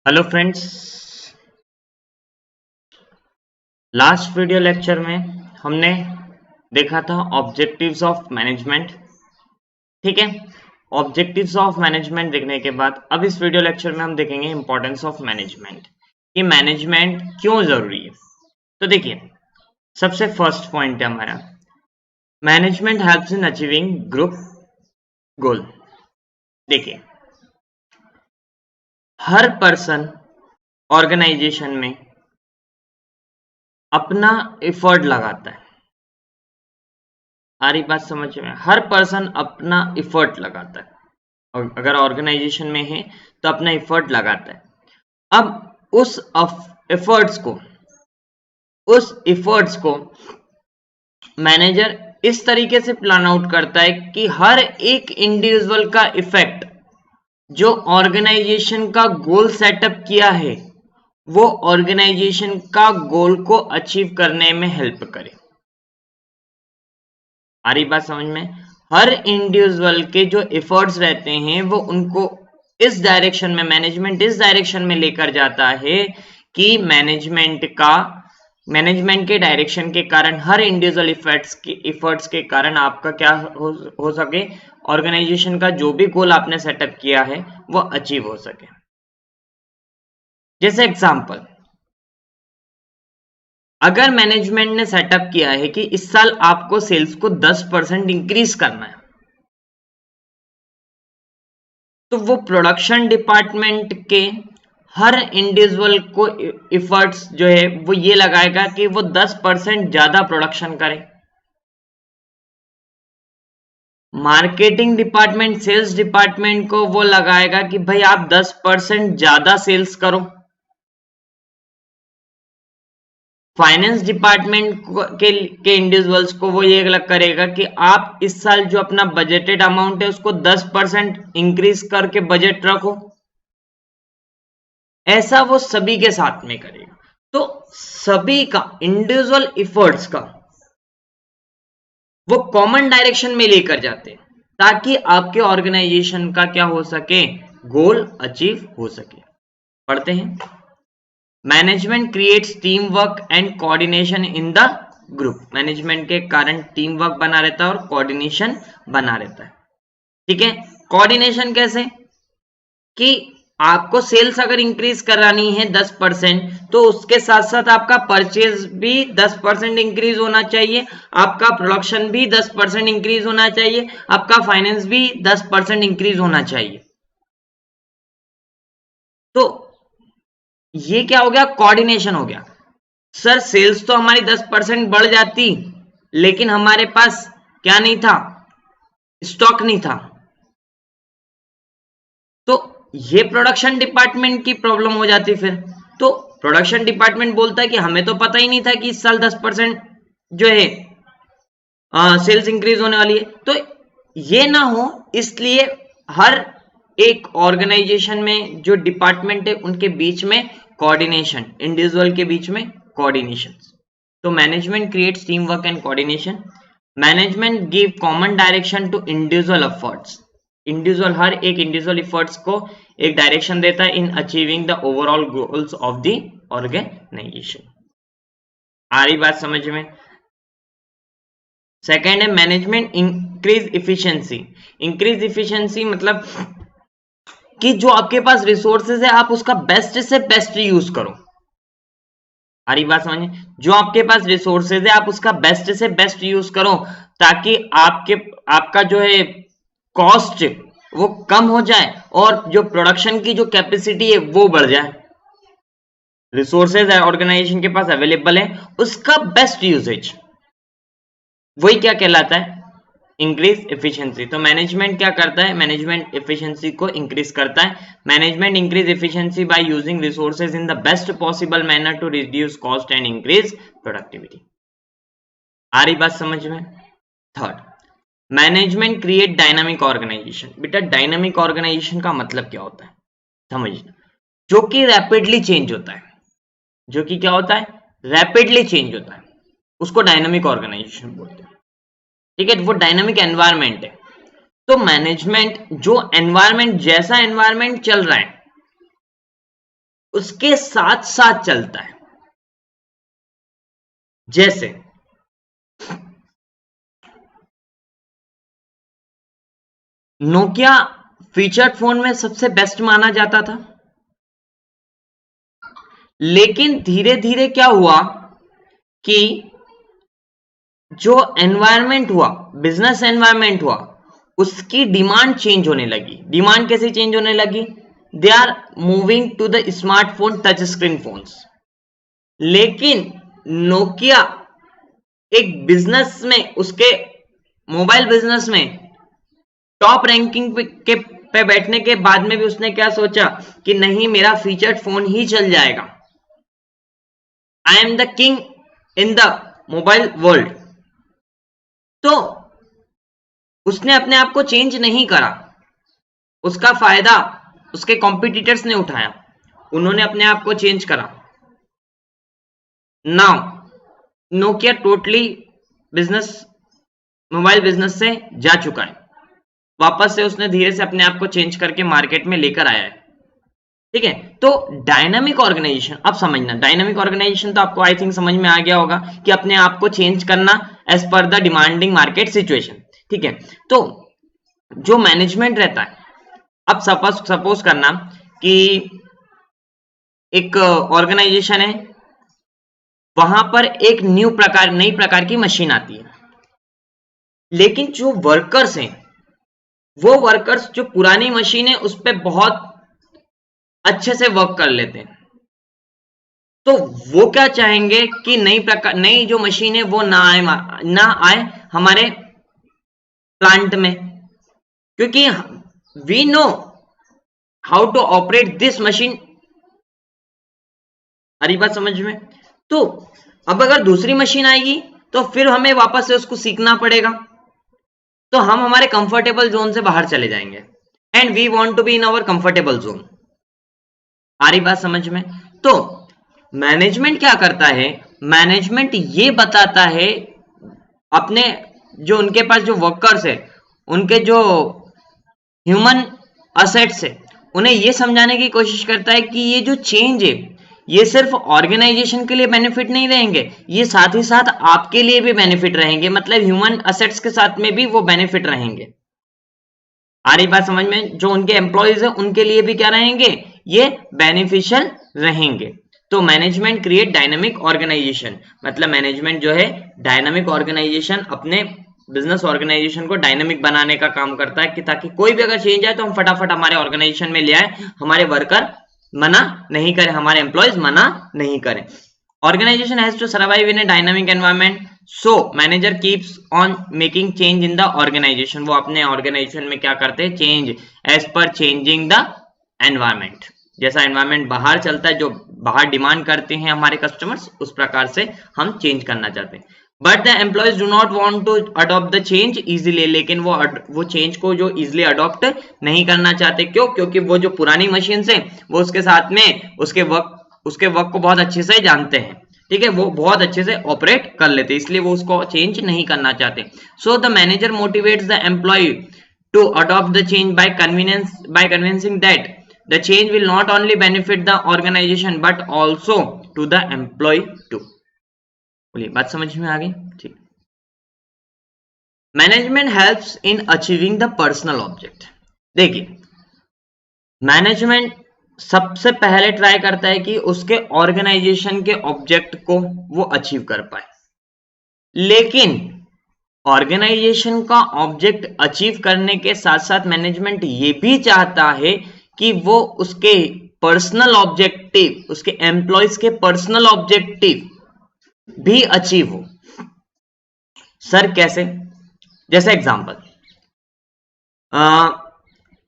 Hello friends. Last video lecture में हमने देखा था ऑब्जेक्टिव्स ऑफ मैनेजमेंट। ठीक है, ऑब्जेक्टिव्स ऑफ मैनेजमेंट देखने के बाद अब इस वीडियो लेक्चर में हम देखेंगे इंपॉर्टेंस ऑफ मैनेजमेंट, कि मैनेजमेंट क्यों जरूरी है। तो देखिए, सबसे फर्स्ट पॉइंट है हमारा, management helps in achieving group गोल। देखिए, हर पर्सन ऑर्गेनाइजेशन में अपना एफर्ट लगाता है। सारी बात समझ में, हर पर्सन अपना एफर्ट लगाता है, और अगर ऑर्गेनाइजेशन में है तो अपना एफर्ट लगाता है। अब उस एफर्ट्स को मैनेजर इस तरीके से प्लान आउट करता है कि हर एक इंडिविजुअल का इफेक्ट जो ऑर्गेनाइजेशन का गोल सेटअप किया है वो ऑर्गेनाइजेशन का गोल को अचीव करने में हेल्प करे। आ रही बात समझ में? हर इंडिविजुअल के जो एफर्ट्स रहते हैं वो उनको इस डायरेक्शन में, मैनेजमेंट इस डायरेक्शन में लेकर जाता है कि मैनेजमेंट के डायरेक्शन के कारण, हर इंडिविजुअल एफर्ट्स के कारण आपका क्या हो सके, ऑर्गेनाइजेशन का जो भी गोल आपने सेटअप किया है वो अचीव हो सके। जैसे एग्जांपल, अगर मैनेजमेंट ने सेटअप किया है कि इस साल आपको सेल्स को 10% इंक्रीज करना है, तो वो प्रोडक्शन डिपार्टमेंट के हर इंडिविजुअल को एफर्ट्स जो है वो ये लगाएगा कि वो 10% ज्यादा प्रोडक्शन करे। मार्केटिंग डिपार्टमेंट सेल्स डिपार्टमेंट को वो लगाएगा कि भाई आप 10% ज्यादा सेल्स करो। फाइनेंस डिपार्टमेंट के इंडिविजुअल्स को वो ये अलग करेगा कि आप इस साल जो अपना बजटेड अमाउंट है उसको 10% इंक्रीज करके बजट रखो। ऐसा वो सभी के साथ में करेगा। तो सभी का इंडिविजुअल एफर्ट्स का वो कॉमन डायरेक्शन में लेकर जाते हैं ताकि आपके ऑर्गेनाइजेशन का क्या हो सके, गोल अचीव हो सके। पढ़ते हैं, management creates team work and coordination in the group. Management के कारण टीम वर्क बना रहता है और कोऑर्डिनेशन बना रहता है। ठीक है, कोऑर्डिनेशन कैसे कि आपको सेल्स अगर इंक्रीज करानी है 10%, तो उसके साथ साथ आपका परचेज भी 10% इंक्रीज होना चाहिए, आपका प्रोडक्शन भी 10% इंक्रीज होना चाहिए, आपका फाइनेंस भी 10% इंक्रीज होना चाहिए। तो ये क्या हो गया, कोऑर्डिनेशन हो गया। सर सेल्स तो हमारी 10% बढ़ जाती लेकिन हमारे पास क्या नहीं था, स्टॉक नहीं था। तो ये प्रोडक्शन डिपार्टमेंट की प्रॉब्लम हो जाती फिर। तो प्रोडक्शन डिपार्टमेंट बोलता है कि हमें तो पता ही नहीं था कि इस साल 10% जो है सेल्स इंक्रीज होने वाली है। तो ये ना हो इसलिए हर एक ऑर्गेनाइजेशन में जो डिपार्टमेंट है उनके बीच में कोऑर्डिनेशन, इंडिविजुअल के बीच में कोऑर्डिनेशन। तो management creates team work and coordination. Management give common direction to individual efforts. हर एक इंडिविजुअल एफर्ट्स को एक डायरेक्शन देता है in achieving the overall goals of the organisation. आ रही बात समझ में? सेकेंड है management increase efficiency. Increase efficiency मतलब कि जो आपके पास रिसोर्सेज है आप उसका बेस्ट से बेस्ट यूज करो। आ रही बात समझ में? जो आपके पास रिसोर्सेज है आप उसका बेस्ट से बेस्ट यूज करो ताकि आपका जो है कॉस्ट वो कम हो जाए और जो प्रोडक्शन की जो कैपेसिटी है वो बढ़ जाए। रिसोर्सेज ऑर्गेनाइजेशन के पास अवेलेबल है, उसका बेस्ट यूजेज, वही क्या कहलाता है, इंक्रीज एफिशिएंसी। तो मैनेजमेंट क्या करता है, मैनेजमेंट एफिशिएंसी को इंक्रीज करता है। Management increase efficiency by using resources in the best possible manner to reduce cost and increase productivity. आ रही बात समझ में? Third, management create dynamic organisation. बेटा डायनामिक ऑर्गेनाइजेशन का मतलब क्या होता है समझना, जो कि रैपिडली चेंज होता है, जो कि क्या होता है, रैपिडली चेंज होता है, उसको डायनामिक ऑर्गेनाइजेशन बोलते हैं। ठीक है, वो डायनामिक एनवायरनमेंट है। तो मैनेजमेंट जो एनवायरनमेंट, जैसा एनवायरनमेंट चल रहा है उसके साथ साथ चलता है। जैसे नोकिया फीचर्ड फोन में सबसे बेस्ट माना जाता था, लेकिन धीरे धीरे क्या हुआ कि जो एनवायरनमेंट हुआ, बिजनेस एनवायरनमेंट हुआ, उसकी डिमांड चेंज होने लगी। डिमांड कैसे चेंज होने लगी? They are moving to the smartphone, touch screen phones. लेकिन नोकिया एक बिजनेस में, उसके मोबाइल बिजनेस में टॉप रैंकिंग पे बैठने के बाद में भी उसने क्या सोचा कि नहीं, मेरा फीचर्ड फोन ही चल जाएगा, I am the king in the mobile world. तो उसने अपने आप को चेंज नहीं करा, उसका फायदा उसके कॉम्पिटिटर्स ने उठाया, उन्होंने अपने आप को चेंज करा। Now Nokia totally business, mobile business से जा चुका है, वापस से उसने धीरे से अपने आप को चेंज करके मार्केट में लेकर आया है। ठीक है, तो डायनामिक ऑर्गेनाइजेशन, अब समझना, डायनामिक ऑर्गेनाइजेशन तो आपको आई थिंक समझ में आ गया होगा कि अपने आप को चेंज करना as per the demanding market situation. ठीक है, तो जो मैनेजमेंट रहता है, अब सपोज करना कि एक ऑर्गेनाइजेशन है, वहां पर एक नई प्रकार की मशीन आती है, लेकिन जो वर्कर्स हैं, वो वर्कर्स जो पुरानी मशीन है उस पर बहुत अच्छे से वर्क कर लेते हैं, तो वो क्या चाहेंगे कि नई जो मशीन है वो ना आए हमारे प्लांट में, क्योंकि we know how to operate this machine. हरी बात समझ में? तो अब अगर दूसरी मशीन आएगी तो फिर हमें वापस से उसको सीखना पड़ेगा, तो हम हमारे कंफर्टेबल जोन से बाहर चले जाएंगे, and we want to be in our comfortable zone. आ रही बात समझ में? तो मैनेजमेंट क्या करता है? मैनेजमेंट ये बताता है अपने जो उनके पास जो वर्कर्स है, उनके जो ह्यूमन असेट्स है, उन्हें ये समझाने की कोशिश करता है कि ये जो चेंज है, ये सिर्फ ऑर्गेनाइजेशन के लिए बेनिफिट नहीं रहेंगे, ये साथ ही साथ आपके लिए भी बेनिफिट रहेंगे, मतलब ह्यूमन असेट्स के साथ में भी वो बेनिफिट रहेंगे। आ रही बात समझ में? जो उनके एम्प्लॉयज है उनके लिए भी क्या रहेंगे? ये बेनिफिशियल रहेंगे। तो मैनेजमेंट क्रिएट डायनामिक ऑर्गेनाइजेशन, मतलब मैनेजमेंट जो है डायनामिक ऑर्गेनाइजेशन, अपने बिजनेस ऑर्गेनाइजेशन को डायनामिक बनाने का काम करता है कि ताकि कोई भी अगर चेंज आए तो हम फटाफट हमारे ऑर्गेनाइजेशन में ले आए, हमारे वर्कर मना नहीं करें, हमारे एम्प्लॉयज मना नहीं करें। Organization has to survive in a dynamic environment, so manager keeps on making change in the organization। वो अपने ऑर्गेनाइजेशन में क्या करते हैं? Change as per changing the environment. जैसा एनवायरमेंट बाहर चलता है, जो बाहर डिमांड करते हैं हमारे कस्टमर्स, उस प्रकार से हम चेंज करना चाहते हैं। But the employees do not want to adopt the change easily, लेकिन वो चेंज को जो इजीली अडॉप्ट नहीं करना चाहते। क्यों? क्योंकि वो जो पुरानी मशीन से वो उसके साथ में उसके वर्क को बहुत अच्छे से जानते हैं। ठीक है, वो बहुत अच्छे से ऑपरेट कर लेते हैं, इसलिए वो उसको चेंज नहीं करना चाहते। So the manager motivates the employee to adopt the change by convincing that the change will not only benefit the organisation but also to the employee too. बोलिए, बात समझ में आ गई? ठीक। Management helps in achieving the personal object. देखिए, management सबसे पहले ट्राई करता है कि उसके ऑर्गेनाइजेशन के ऑब्जेक्ट को वो अचीव कर पाए, लेकिन ऑर्गेनाइजेशन का ऑब्जेक्ट अचीव करने के साथ साथ मैनेजमेंट ये भी चाहता है कि वो उसके पर्सनल ऑब्जेक्टिव, उसके एम्प्लॉयज के पर्सनल ऑब्जेक्टिव भी अचीव हो। सर कैसे? जैसे एग्जांपल,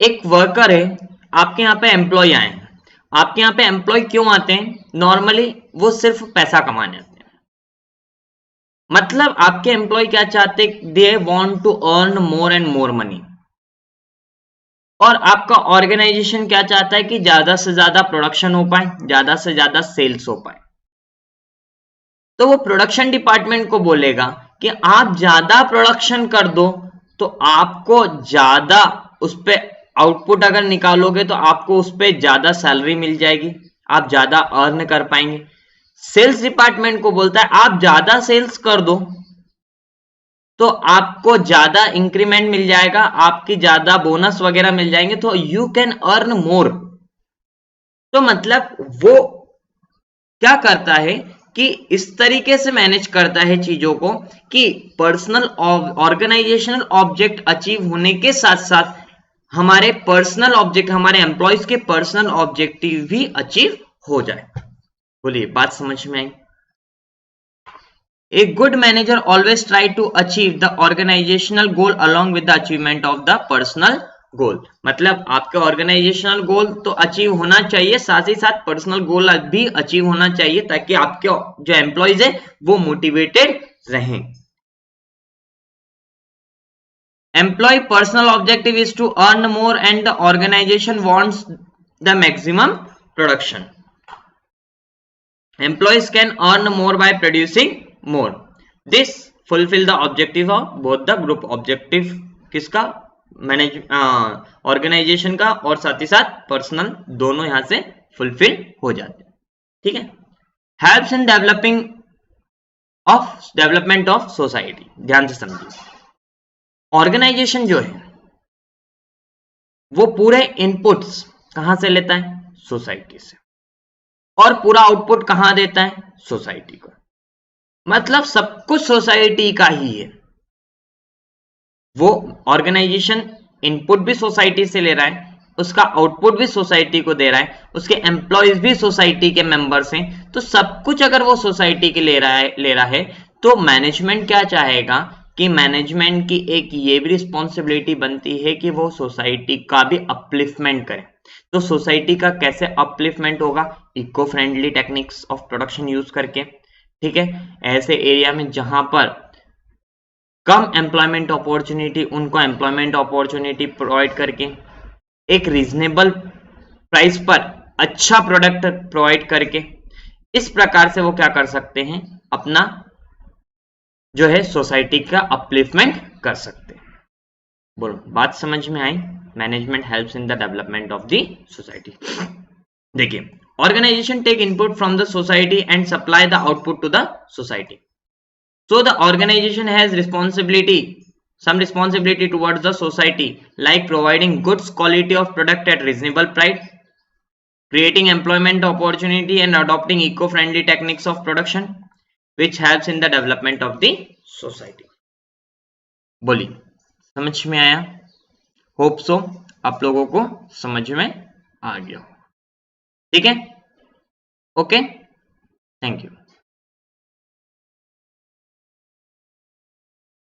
एक वर्कर है, आपके यहाँ पे एम्प्लॉय आए हैं। आपके यहाँ पे एम्प्लॉय क्यों आते हैं? नॉर्मली वो सिर्फ पैसा कमाने आते हैं। मतलब आपके एम्प्लॉय क्या चाहते हैं? They want to earn more and more money. और आपका ऑर्गेनाइजेशन क्या चाहता है? कि ज्यादा से ज्यादा प्रोडक्शन हो पाए, ज्यादा से ज्यादा सेल्स हो पाए। तो वो प्रोडक्शन डिपार्टमेंट को बोलेगा कि आप ज्यादा प्रोडक्शन कर दो, तो आपको ज्यादा उस पर आउटपुट अगर निकालोगे तो आपको उस पर ज्यादा सैलरी मिल जाएगी, आप ज्यादा अर्न कर पाएंगे। सेल्स डिपार्टमेंट को बोलता है आप ज्यादा सेल्स कर दो तो आपको ज्यादा इंक्रीमेंट मिल जाएगा, आपकी ज्यादा बोनस वगैरह मिल जाएंगे, तो यू कैन अर्न मोर। तो मतलब वो क्या करता है कि इस तरीके से मैनेज करता है चीजों को कि पर्सनल ऑर्गेनाइजेशनल ऑब्जेक्ट अचीव होने के साथ साथ हमारे पर्सनल ऑब्जेक्ट, हमारे एम्प्लॉयज के पर्सनल ऑब्जेक्टिव भी अचीव हो जाए। बोलिए बात समझ में आई? A good manager always try to achieve the organizational goal along with the achievement of the personal goal। मतलब आपके ऑर्गेनाइजेशनल गोल तो अचीव होना चाहिए, साथ ही साथ पर्सनल गोल भी अचीव होना चाहिए, ताकि आपके जो एम्प्लॉयज है वो मोटिवेटेड रहें। Employee personal objective is to earn more and the organization wants the maximum production। Employees can earn more by producing more। This fulfill the objective of both the group। objective किसका? Manage organisation का और साथ ही साथ personal, दोनों यहां से fulfil हो जाते हैं। ठीक है। Helps in development of society. ध्यान से समझिए, ऑर्गेनाइजेशन जो है वो पूरे इनपुट्स कहां से लेता है? सोसाइटी से। और पूरा आउटपुट कहां देता है? सोसाइटी को। मतलब सब कुछ सोसाइटी का ही है। वो ऑर्गेनाइजेशन इनपुट भी सोसाइटी से ले रहा है, उसका आउटपुट भी सोसाइटी को दे रहा है, उसके एम्प्लॉयज भी सोसाइटी के मेंबर्स हैं, तो सब कुछ अगर वो सोसाइटी के ले रहा है तो मैनेजमेंट क्या चाहेगा कि मैनेजमेंट की एक ये भी रिस्पॉन्सिबिलिटी बनती है कि वो सोसाइटी का भी अपलिफ्टमेंट करे। तो सोसाइटी का कैसे अपलिफ्टमेंट होगा? Eco friendly techniques of production use करके। ठीक है। ऐसे एरिया में जहां पर कम एम्प्लॉयमेंट अपॉर्चुनिटी, उनको एम्प्लॉयमेंट अपॉर्चुनिटी प्रोवाइड करके, एक रीजनेबल प्राइस पर अच्छा प्रोडक्ट प्रोवाइड करके, इस प्रकार से वो क्या कर सकते हैं? अपना जो है सोसाइटी का अपलिफ्टमेंट कर सकते हैं। बोलो बात समझ में आई? Management helps in the development of the society. देखिए, organisation take input from the society and supply the output to the society. So the organization has some responsibility towards the society, like providing goods quality of product at reasonable price, creating employment opportunity and adopting eco-friendly techniques of production, which helps in the development of the society। बोलिए समझ में आया? Hope so आप लोगों को समझ में आ गया। ठीक है, ओके, थैंक यू।